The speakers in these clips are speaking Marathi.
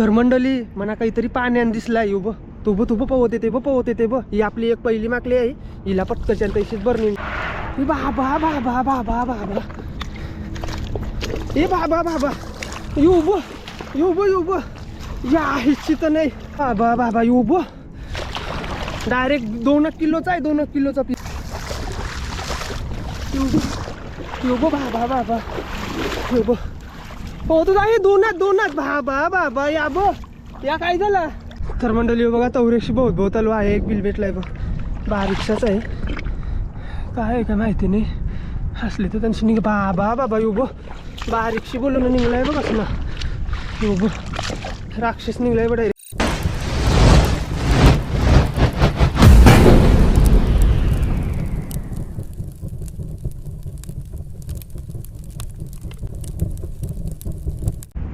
तर मंडळी म्हणा काहीतरी पाण्यान दिसलाय उभं तुबं तुबं पवत येते पवत येते ही आपली एक पहिली माकली आहे. हिला पटकच्या तशीच बरणी बाबा बाबा बाबा बाबा ए बाबा बाबा युब युब युब या हिची तर नाही बाबा बाबा युब डायरेक्ट 2 किलोचा आहे 2 किलोचा पीस युब युब बाबा बाबा युब हो तुझा हे दोनात बाबा बाबा या बो या काय झालं. तर मंडळी बघा तवरेशी बहुत आलो आहे. एक बिल भेटलाय बघ बारीकशाच आहे काय आहे काय माहिती नाही हसले तर त्यांची निघ बाबा बाबा युब बारीकशी बोलून निघलाय बघ असं ना युब राक्षस निघलाय बघ डायरेक्ट.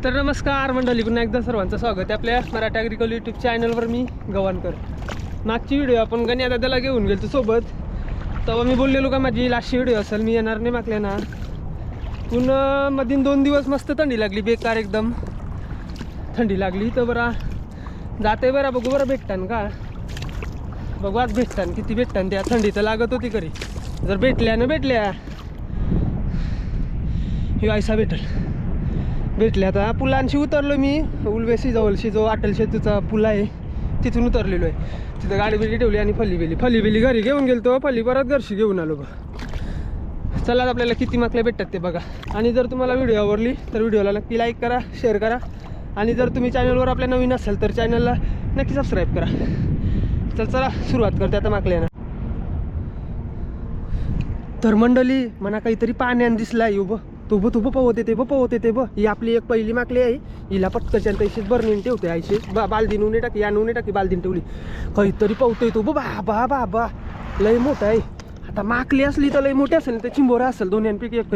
तर नमस्कार मंडळी पुन्हा एकदा सर्वांचं स्वागत आहे आपल्या मराठी ॲग्रिकल्चर यूट्यूब चॅनलवर. मी गवानकर. मागची व्हिडिओ आपण गण्या दादाला घेऊन गेलो सोबत तेव्हा मी बोललेलो का माझी लास्टची व्हिडिओ असेल मी येणार नाही मागल्या ना. पुन्हा मधीन 2 दिवस मस्त थंडी लागली बेकार एकदम थंडी लागली तर बरा जाते बरा बघू बरं भेटतान का बघू आज भेटतान किती भेटतान त्या थंडी तर लागत होती करी जर भेटल्या हे ऐसा भेटल्या आता पुलांशी उतरलो मी उलवेसी जवळशी जो अटल सेतूचा पुल आहे तिथून उतरलेलो आहे. तिथं गाडी बिडी ठेवली आणि फली बेली घरी घेऊन गेलतो फली परत घरशी घेऊन आलो बघ. चला आपल्याला किती माकल्या भेटतात ते बघा. आणि जर तुम्हाला व्हिडिओ आवडली तर व्हिडिओला नक्की लाईक करा शेअर करा आणि जर तुम्ही चॅनलवर आपल्या नवीन असाल तर चॅनलला नक्की सबस्क्राईब करा. तर चला सुरुवात करते आता माकल्यानं. तर मंडळी म्हणा काहीतरी पाण्यान दिसलाय उभं तुबं पवत येते ही आपली एक पहिली माकली आहे. हिला पटकच्या तशीच बरणीन ठेवते आईशी बालदीन उन्हे टाकी या उन्हे टाकी बालदीन ठेवली काहीतरी पवतोय तो बाबा बाबा लय मोठा आहे. आता माकली असली तर लय मोठी असेल तर चिंबोरा असेल दोन्यांपैकी एक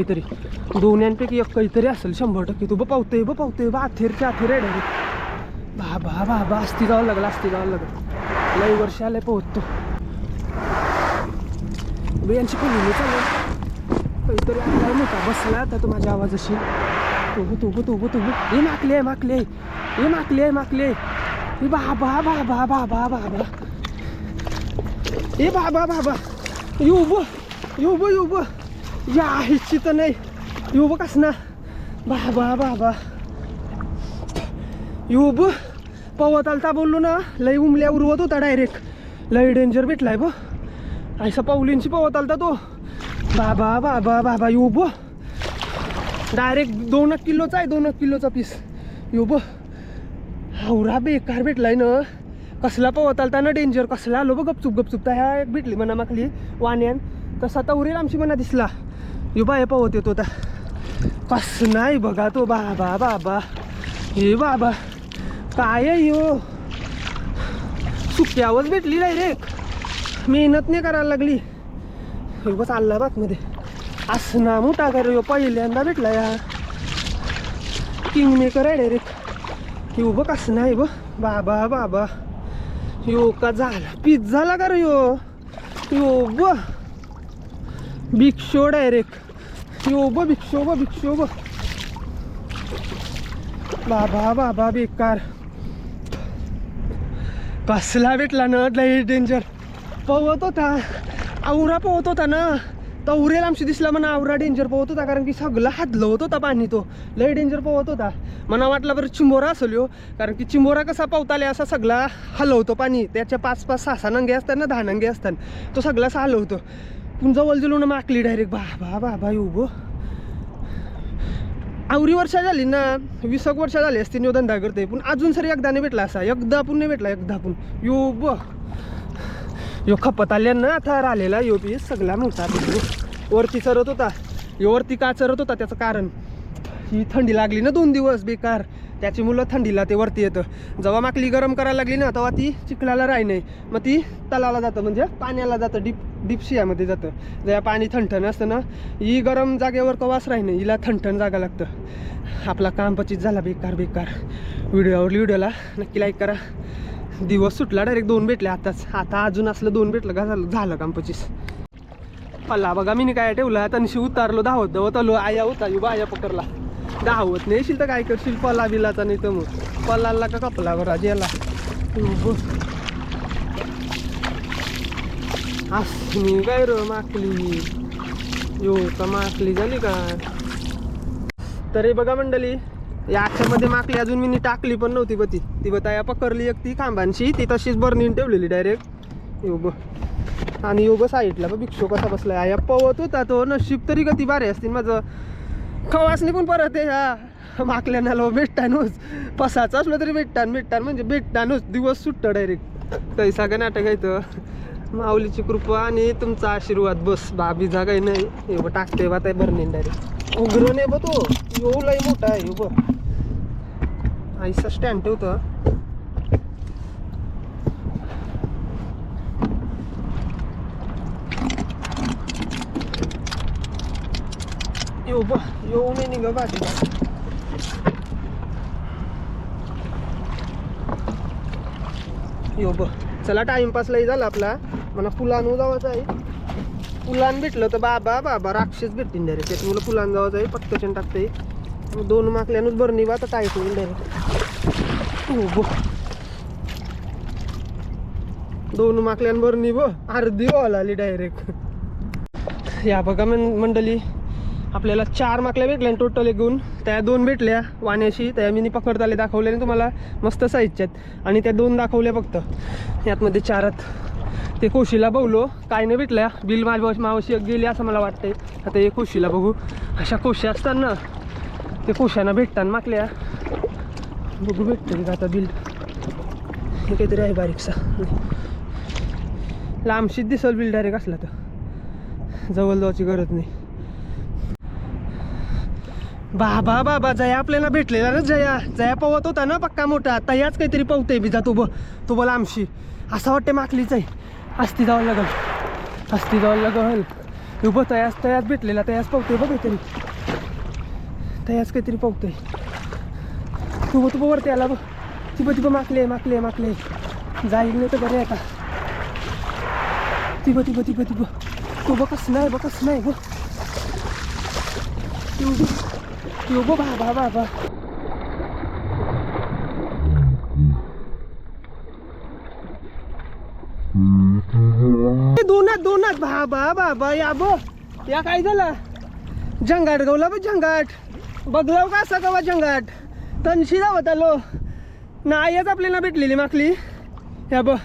काहीतरी असेल 100%. तू पवतोय बा अथेरच्या अथेर आहे डायरेक्ट बाबा बाबा असती जावं लागलं लय वर्ष आलंय पोहतो यांची पहिली चालू काहीतरी आपला मोठा बसला तर तो माझ्या आवाजाशी तुबू हे माकले हे बाबा बाबा बाबा बाबा हे बाबा युब या हिची तर नाही युब कस ना बाबा बाबा युब पवत आलता बोललो ना लय उमल्या उरवत होता डायरेक्ट लय डेंजर भेटलाय ब ऐसा पाऊलींची पवत आलता तो बाबा बाबा बाबा युब डायरेक्ट 2 किलोचा आहे 2 किलोचा पीस युब हावरा बेकार भेटलाय ना. कसला पवत आलता ना डेंजर कसला आलो बघ गपचूप तर ह्या एक भेटली म्हणा माकली वाण्यान तसा तर उरेल आमची म्हणा दिसला युबा हे पवत येतो होता कस नाही बघा तो बाबा बाबा हे बाबा काय यो सुक्यावच भेटली डायरेक्ट मेहनत नाही करायला लागली. बस अल्लाबादमध्ये असना मोठा कर पहिल्यांदा भेटला या किंग मेकर आहे डायरेक्ट यो बघ कसं नाही ब बाबा बाबा यो का झाला पीस झाला का रे यो ब बिग शो डायरेक्ट यो ब बिग शो बाबा बाबा बेकार कसला भेटला ना लय डेंजर पवत होता आवरा पवत होता ना तर उरेल आमची दिसला म्हणा आवरा डेंजर पवत होता कारण की सगळं हादलं होत होता पाणी तो लय डेंजर पवत होता मला वाटलं बरं चिंबोरा असेल यो कारण की चिंबोरा कसा पवताले असा सगळा हलवतो पाणी त्याच्या 5-5 6 नंगे असतात ना 10 नंगे असतात तो सगळा असा हलवतो पण जवळ जवळ माकली डायरेक्ट बाबा बाबा युब आवरी वर्ष झाली ना 20 वर्ष झाली असते न्यू धंदा करते पण अजून सरी एकदा नाही भेटला असा एकदा पण नाही भेटला एकदा पण युब यो खपत आल्यानं आता राहिलेला यो पीस सगळा मोठा वरती चरत होता यो वरती का चरत होता त्याचं कारण ही थंडी लागली ना 2 दिवस बेकार त्याची मुलं थंडीला ते वरती येतं जेव्हा माकली गरम करायला लागली ना तेव्हा ती चिखलाला राही नाही मग ती तलाला जातं म्हणजे पाण्याला जातं डीप शियामध्ये जातं जेव्हा पाणी थंडण असतं ना ही गरम जागेवर कवाच राही नाही हिला थंडण जागा लागतं. आपला काम पचित झाला बेकार व्हिडिओला नक्की लाईक करा. दिवस सुटला डायरेक्ट 2 भेटले आता अजून असलं 2 भेटलं का झालं काम 25 पल्ला बघा मी काय ठेवलं तनशी उतारलो धावत आलो आया होता युबा आया पकडला धावत नाही येशील तर काय करशील, पला बिलाचा नाही तर मग पलाला का कपला बरा ज्याला असली काय र माकली यो का माकली झाली का. तरी बघा मंडळी याच्यामध्ये माकली अजून मी टाकली पण नव्हती बघ ती बताया पकडली एक ती खांबांशी, ती तशीच बर्नीन ठेवलेली डायरेक्ट यो ब. आणि यो ब साईडला बघ भिक्षो कसा बसलाय या पवत होता तो. नशीब तरी गती बारे असतील माझं खवासनी पण परत आहे ह्या माकल्यानाला भेटतानच पसाचं असलं तरी भेटतान म्हणजे भेटतानच दिवस सुट्ट डायरेक्ट. काही सगळं नाटक आहे माऊलीची कृपा आणि तुमचा आशीर्वाद बस बाबीजा काही नाही. हे टाकते बा त्या बर्नीन डायरेक्ट उघडून आहे बघ तो यो लई मोठा आहे यो बघ आईसा स्टँड ठेवतं. यो बघ येऊ नाही निघ बाकी यो बघ. चला टाइमपास लई झाला आपला. मला फुलान जावायचं आहे. फुलान भेटलं तर बाबा राक्षस भेटतील डायरेक्ट. त्यात मला फुलान जावायचं आहे पटकन टाकते. दोन माकल्यानच बरणी बा तर काय होईल डायरेक्ट. हो बघ दोन माकल्यान बरणी ब अर्धी वॉल आली डायरेक्ट. या बघा मंडळी आपल्याला 4 माकल्या भेटल्या टोटल एकूण. त्या 2 भेटल्या वाण्याशी, त्या मी पकडता आले दाखवल्या तुम्हाला मस्त साईजच्यात. आणि त्या 2 दाखवल्या फक्त यातमध्ये 4 ते कोशीला बघलो काय नाही भेटल्या. बिल मावशी गेली असं मला वाटतंय. आता हे कोशीला बघू. अशा कोशी असताना ते कोशांना भेटताना माकल्या बघू भेटते का आता बिल. हे काहीतरी आहे बारीकसा लांबशीच दिसल बिल डायरेक्ट असला तर जवळ जायची गरज नाही. बाबा जया आपल्याला भेटलेला ना जया पवत होता ना पक्का मोठा. तयाच काहीतरी पवतय बिजा तो बघ आमशी असं वाटते माकलीच आहे. असती जावं लागल उभं तयाच भेटलेला तयाच पवतोय बघ काहीतरी. तयाच काहीतरी पवतोय तू वरती आला बघ. ती माकले जाईल नाही तर बरे आता. ती तू बघस नाही बघ यो बो बाबा दोनात बाबा या बो या काय झालं. जंगाट गवला बघ जंगाट बघलाव का असा गवा जंगाट तनशी जावत आलो. नाहीच आपल्याला भेटलेली माकली. या बघ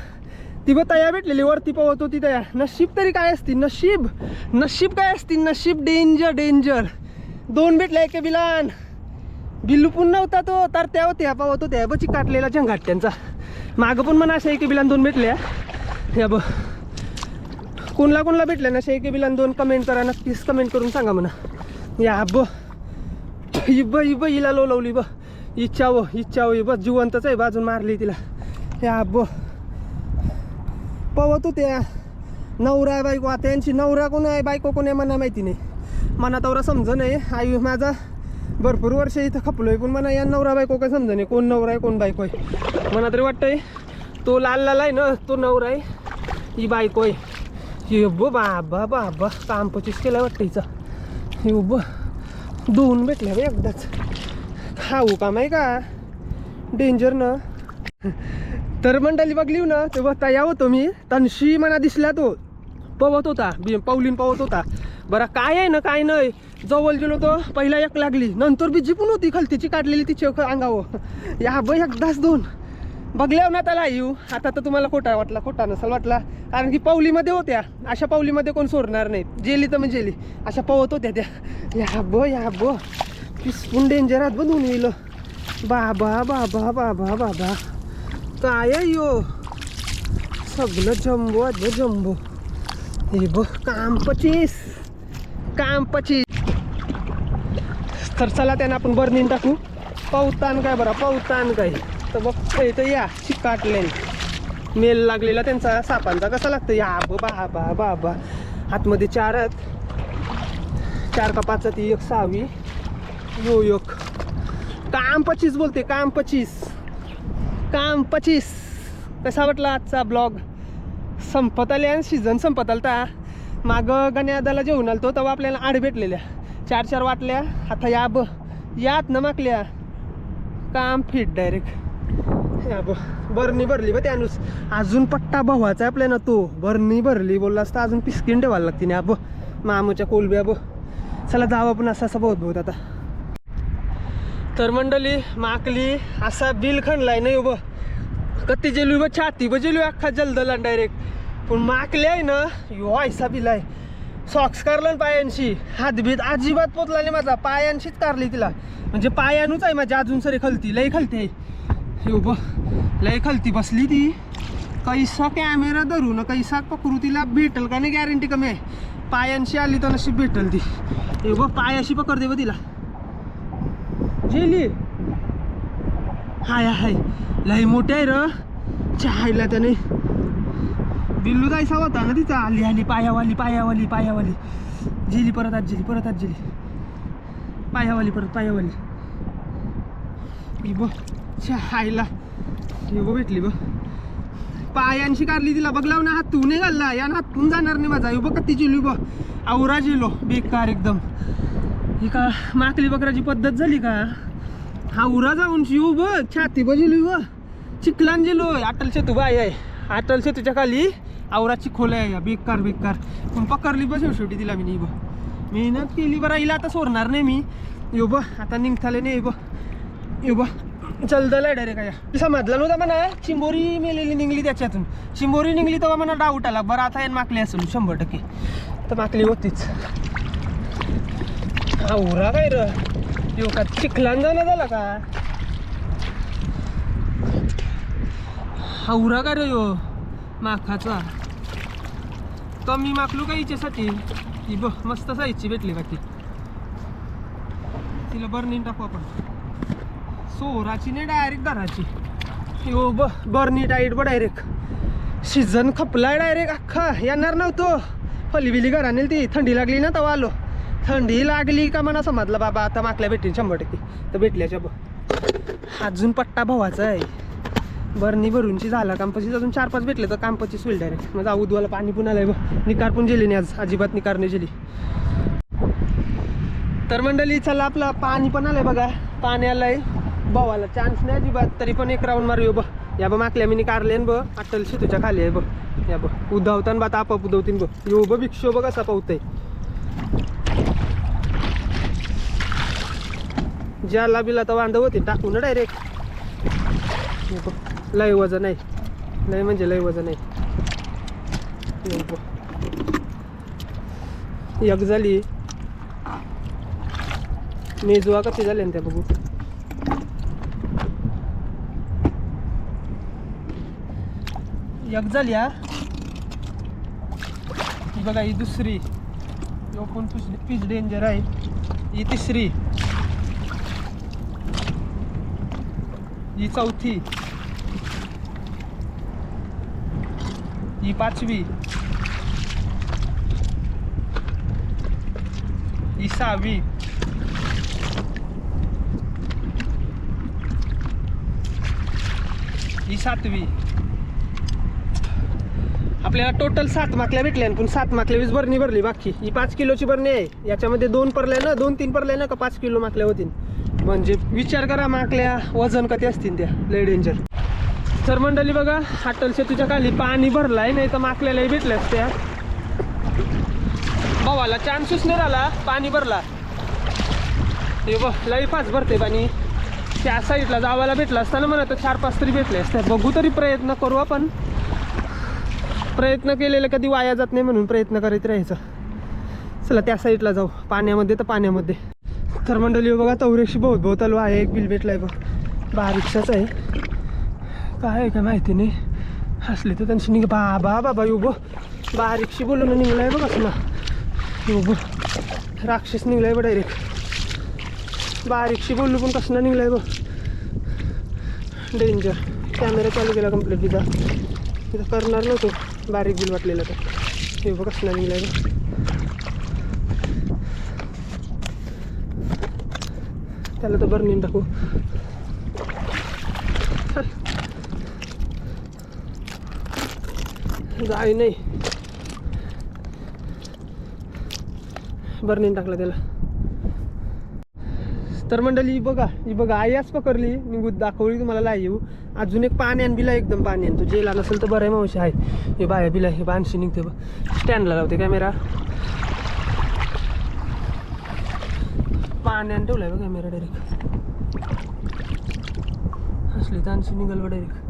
ती बघ तया भेटलेली वरती पवत होती तया. नशीब तरी काय असतील नशीब काय असतील नशीब डेंजर. 2 भेटल्या एके बिलान बिल्लू पण नव्हता तो तर त्या होत्या पावत होत्या बची काटलेला जंगाट त्यांचा. मागं पण म्हणा अशा एके बिलान 2 भेटल्या. या बघ कोणला भेटल्या ना अशा एके बिलान 2 कमेंट करा नक्कीच कमेंट करून सांगा म्हणा. या बघ हिला लोलवली बघ इच्छाव बस जिवंतच आहे बाजून मारली तिला. या बघ पवत होत्या. नवरा बायको आता यांची नवरा कोण आहे बायको कोण आहे मला माहिती नाही. मना तवरा समज नाही. आई माझा भरपूर वर्ष इथं खपलोय पण मला या नवरा बायको काय समज नाही कोण नवरा आहे कोण बायको आहे. मला तरी वाटतंय तो लाल आहे ना तो नवरा आहे ही बायको आहे. हे बो बाबा काम 25 केला वाटतं हिचा. हे बो 2 भेटल्या बा एकदाच. खाऊ काम आहे का डेंजर ना. तर मंडळी बघली ना तेव्हा तया होतो मी तनशी मना दिसला तो पवत होता पाऊलीन पवत होता. बरं काय आहे ना काय नाही जवळ गेलो तो पहिला एक लागली नंतर बिजी पण होती खलतीची काढलेली तिची अंगावर. या बघ एकदाच 2 बघल्यावर ना त्याला येऊ. आता तर तुम्हाला खोटा नसेल वाटला कारण की पाऊलीमध्ये होत्या. अशा पाऊलीमध्ये कोण सोडणार नाही. जेली तर म्हणजे जेली अशा पवत होत्या त्या. या बो पिसपून डेंजर आहात बघ 2 येईल. बाबा काय यो सगळं जम्बो. हे बघ काम 25 तर चला त्यांना आपण बर्नीन टाकू. पाऊतान काय तर बघ तर या चिकाटले मेल लागलेला त्यांचा सापांचा कसा लागतं. या बाबा आतमध्ये 4 आहेत. 4 का 5 ती 1 6वी यो एक काम 25 बोलते काम 25. कसा वाटला आजचा ब्लॉग. संपत आले आणि सीझन संपत आलता. मागं गण्यादाला जेवून आलतो तेव्हा आपल्याला 8 भेटलेल्या 4 वाटल्या. आता या यात ना माकल्या काम फिट डायरेक्ट या बरणी भरली बा त्यानुस अजून पट्टा भावाचा आपल्या ना तो बरणी भरली बोलला असता अजून पिस्किन ठेवायला लागते ना मामूच्या कोलब्या चला जावं आपण असा बहुत आता तर मंडळी माकली असा बिल खणलाय नाही उभं कत्ती जेलू बा छाती बजेलू अख्खा जलदला डायरेक्ट पण माकले आहे ना यो ऐसा बिल आहे सॉक्स कारलं पायांशी हातबीत अजिबात पोचला नाही माझा पायांशीच कारली तिला म्हणजे पायानूच आहे माझी अजून सरी खलती लई खलती आहे यो लई खलती बसली ती कैसा कॅमेरा धरू ना कैसा पकडू तिला भेटल का नाही गॅरंटी कमी आहे पायांशी आली तर नशी भेटल ती यो पायाशी पकडते बा तिला जेली हाय हाय लई मोठे आहे र चहायला त्याने बिल्लू जायचा होता ना तिचा आली आली पायावाली पायावाली पायावाली जेली परत आज जेली पायावाली परत पायावाली चहायला भेटली पायांशी कारली तिला बघलाव ना हातून नाही घालला या हातून जाणार नाही माझा बघ कती जेली आवरा जेलो बेकार एकदम ही का माकली बकराची पद्धत झाली का हा उरा जाऊन शिव बघ छाती बजेली चिखलान जेलो अटल सेतू बाय आहे अटल सेतूच्या खाली आवराची खोल आहे बेकार पण पकडली शेवटी तिला मी मेहनत केली बरं हिला आता सोडणार नाही मी आता निघताले नाही चलदला डायरेक्ट काय समजलं नव्हतं म्हणा चिंबोरी मेलेली निघली त्याच्यातून चिंबोरी निघली तेव्हा मला डाऊट आला बरं आता माकली असेल 100% तर माकली होतीच आवरा काय र यो का चिखलान जाणं झाला का आवरा काय र यो माखाचा कमी माकलू का हिच्यासाठी ही मस्त साईजची भेटली बाकी तिला बर्निंग टाकू आपण सोराची नाही डायरेक्ट दराची यो बर्नी टाईट डायरेक्ट सीझन खपलाय डायरेक्ट अख्खा येणार नव्हतो फलीबिली घराने ती थंडी लागली ना तेव्हा आलो थंडी लागली का मला समजलं बाबा आता माकल्या भेटतील 100% तर भेटल्याच्या अजून पट्टा भावाचा आहे बर्नी भरूनची झाला कांपची अजून 4-5 भेटले तर कांपची होईल डायरेक्ट माझा उद्वाला पाणी पण आलंय निकार पण गेली नाही आज अजिबात निकार नाही गेली तर मंडळी चला आपलं पाणी पण आलंय बघा पाणी आलंय भावाला चान्स नाही अजिबात तरी पण एक राऊंड मारू या माकल्या मी निकारले अटल शेतूच्या खाली आहे या उदावतान बा आपाप उदवतीन यो भिक्षो कसा पावतय ज्याला बिला तर वांदा होते टाकू ना डायरेक्ट लय वजन आहे लय म्हणजे लय वजन आहे एक झाली मेजुआ कशी झाले त्या बघू एक झाली ही बघा ही दुसरी पण पीच डेंजर आहे ही तिसरी ही चौथी ही 5वी ही 6वी ही 7वी आपल्याला टोटल 7 माकल्या भेटल्या पण 7 माकल्या 20 बरणी भरली बाकी ही 5 किलोची बरणी आहे याच्यामध्ये 2 परल्या ना 2-3 परल्या ना का 5 किलो माकल्या होतील म्हणजे विचार करा माकल्या वजन कधी असतील त्या लय डेंजर तर मंडळी बघा अटल सेतूच्या खाली पाणी भरलाय नाही तर माकल्यालाही भेटल्या असत्या भावाला चान्सच नाही राहिला पाणी भरला हे लई फास्ट भरते पाणी त्या साईडला जावायला भेटलं असताना मला तर 4-5 तरी भेटले असते बघू तरी प्रयत्न करू आपण प्रयत्न केलेले कधी वाया जात नाही म्हणून प्रयत्न करीत राहायचं चला त्या साईडला जाऊ पाण्यामध्ये तर पाण्यामध्ये तर मंडळी बघा तवरेशी बहुत आलो आहे एक बिल भेटलाय बघ बारीकशाच आहे काय आहे का माहिती नाही हसले तर त्यांची निघ बाबा यो बारीकशी बोलून निघलाय बघ असं ना यो राक्षस निघलाय बघ डायरेक्ट बारीकशी बोलू पण कसं निघलाय बघ डेंजर कॅमेरा चालू केला कंप्लीट तिथं करणार नव्हतो बारीक बिल वाटलेलं तर हे बघ कसं निघलाय बघ त्याला तर बरं नेऊन टाकू जाय नाही बरं नेऊन टाकलं त्याला तर मंडळी ही बघा आयाच पकडली, मी दाखवली तुम्हाला लाईव. अजून एक पाण्यान बिला एकदम पाण्यान, तो जेला नसेल तर बरं आहे, मावशी आहे हे बाया बिला, हे बांधशी निघते बघ. स्टँडला लावते कॅमेरा, पाण्यान ठेवलाय बघ कॅमेरा डायरेक्ट. असली तर आणशी निघाल बघ डायरेक्ट.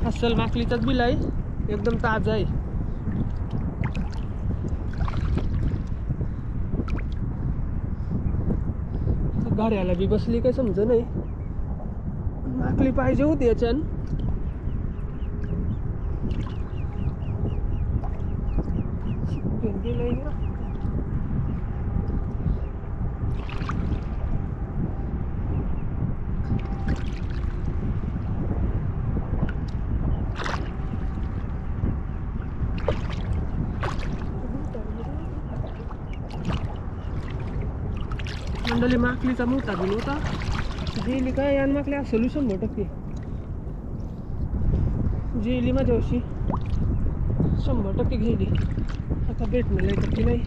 अस्सल माकलीचाच बिल आहे, एकदम ताजा आहे. गाड्याला बी बसली काही समज नाही, माकली पाहिजे होती याच्यान. मंडळी माकलीचा मोठा बिल होता, जेली काय आणि माकली असेल 100%. जेली माझ्या वर्षी 100% गेली. आता भेटणं नाही की नाही.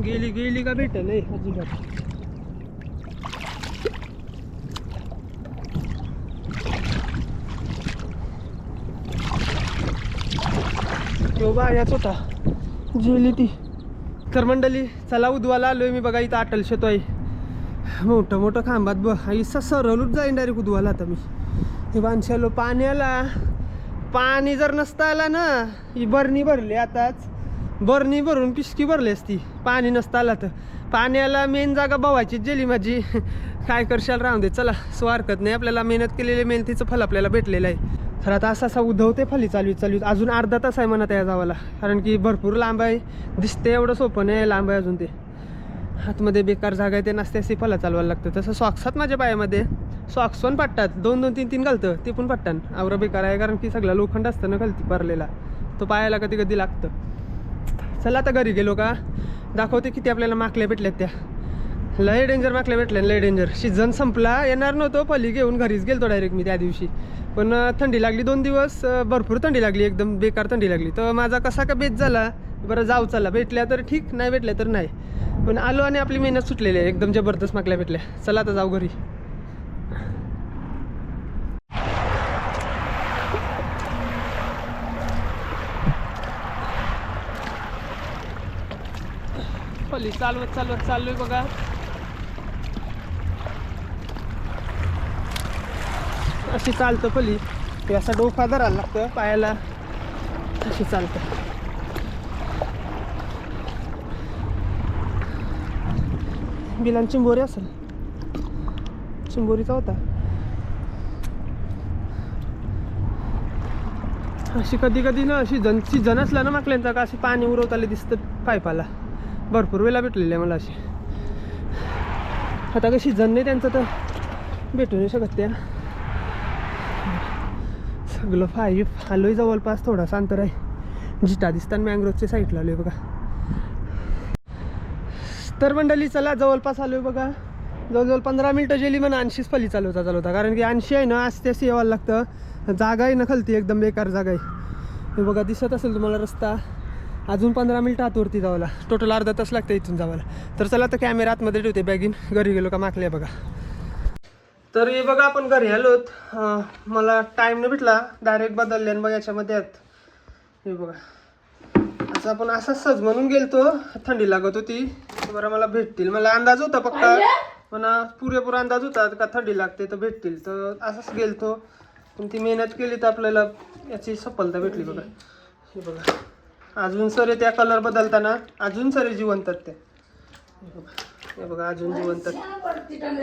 गेली का भेटल नाही अजिबात. याच होता, जेली ती. तर मंडळी चला उद्वाला आलोय मी बघा. इथं अटल शेतो आहे, मोठं खांबात बघ, इसा सरळूच जाईन डायरेक्ट उद्वाला. आता मी हे बांधशालो, पाण्याला पाणी जर नसता आला ना, ही बरणी भरली, आताच बरणी भरून पिशकी भरली असती पाणी नसता आला तर. पाण्याला मेन जागा बवायची जेली माझी. काय करशाल राहून दे, चला स्वारखत नाही, आपल्याला मेहनत केलेले मेहनतीचं फल आपल्याला भेटलेलं आहे. तर आता असा उधवते फली चालू अजून अर्धा तास आहे म्हणा त्या जावाला, कारण की भरपूर लांब आहे. दिसते एवढं सोपं नाही, लांब आहे अजून. ते हातमध्ये बेकार जागा आहे, ते नसते असे फला चालवायला लागतं. तसं सॉक्सात माझ्या पायामध्ये सॉक्स पण पडतात, 2-2-3-3 घालतं, ते पण पडतात. आवरा बेकार आहे, कारण की सगळा लोखंड असतं ना खालती भरलेला, तो पायाला कधी लागतं. चला आता घरी गेलो का दाखवते किती आपल्याला माकल्या भेटल्यात. त्या लय डेंजर माकल्या भेटल्या, लय डेंजर. सीझन संपला, येणार नव्हतो, फली घेऊन घरीच गेलतो डायरेक्ट मी त्या दिवशी. पण थंडी लागली 2 दिवस, भरपूर थंडी लागली, एकदम बेकार थंडी लागली. तर माझा कसा का बेत झाला, बरं जाऊ चला, भेटल्या तर ठीक, नाही भेटल्या तर नाही. पण आलो आणि आपली मेहनत सुटलेली आहे, एकदम जबरदस्त माकल्या भेटल्या. चला आता जाऊ घरी. फली चालवत चाललोय बघा. अशी चालतं फली, ते असा डोका धरायला लागतं पायाला, अशी चालतं. बिलान चिंबोरी असेल, चिंबोरीचा होता. अशी कधी ना सीझन असला ना माकल्यांचा का अशी पाणी उरवताले दिसतं पाईपाला. भरपूर वेळा भेटलेलं आहे मला अशी. आता काही सीझन नाही त्यांचं तर भेटू नाही शकत. त्या सगळं आलोय जवळपास, थोडासा अंतर आहे. जिटा दिसतात मँग्रोवच्या साईडला आलोय बघा. तर मंडळी चला जवळपास आलोय बघा. जवळजवळ 15 मिनटं जेली म्हणा. 80च फली चालवता, कारण की 80 आहे ना, असते असं यावं लागतं. जागा आहे ना खालती, एकदम बेकार जागा आहे. हे बघा दिसत असेल तुम्हाला रस्ता. अजून 15 मिनटं आतवरती जावाला, टोटल अर्धा तास लागतं इथून जावाला. तर चला तर कॅमेरा आतमध्ये ठेवते बॅगीन, घरी गेलो का माकल्या बघा. तर हे बघा आपण घरी आलोत. मला टाईम नाही भेटला, डायरेक्ट बदलले बघा याच्यामध्ये आहेत. हे बघा असं आपण असं सहज म्हणून गेलतो, थंडी लागत होती. बरं मला भेटतील, मला अंदाज होता पक्का, पण पुरेपूर अंदाज होता का थंडी लागते तर भेटतील. तर असंच गेलतो, पण ती मेहनत केली तर आपल्याला याची सफलता भेटली बघा. हे बघा अजून सरे त्या कलर बदलताना अजून सरे जिवंतात त्या. हे बघा अजून जिवंतात,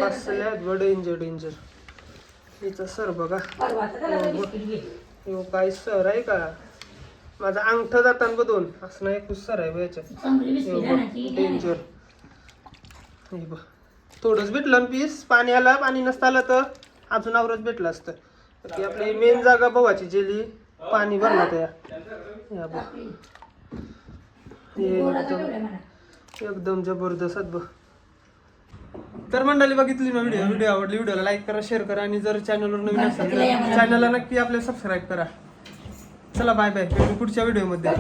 असले आहेत बघ, डेंजर. हिचं सर बघा, काय सर आहे का, माझा अंगठ जाताना ब 2 असं नाही, खूप सर आहे याच्यात, डेंजर. हे बघ थोडंच भेटलं पीस, पाणी आला, पाणी नसतं आलं तर अजून आवरच भेटलं असतं. की आपली मेन जागा बघायची जेली पाणी भरला त्या. एकदम जबरदस्त बघ. तर मंडळी बघितली ना व्हिडिओ आवडली व्हिडिओला लाईक करा, शेअर करा आणि जर चॅनलवर नवीन असेल तर चॅनलला नक्की आपल्याला सबस्क्राईब करा. चला बाय बाय, पुढच्या व्हिडिओमध्ये.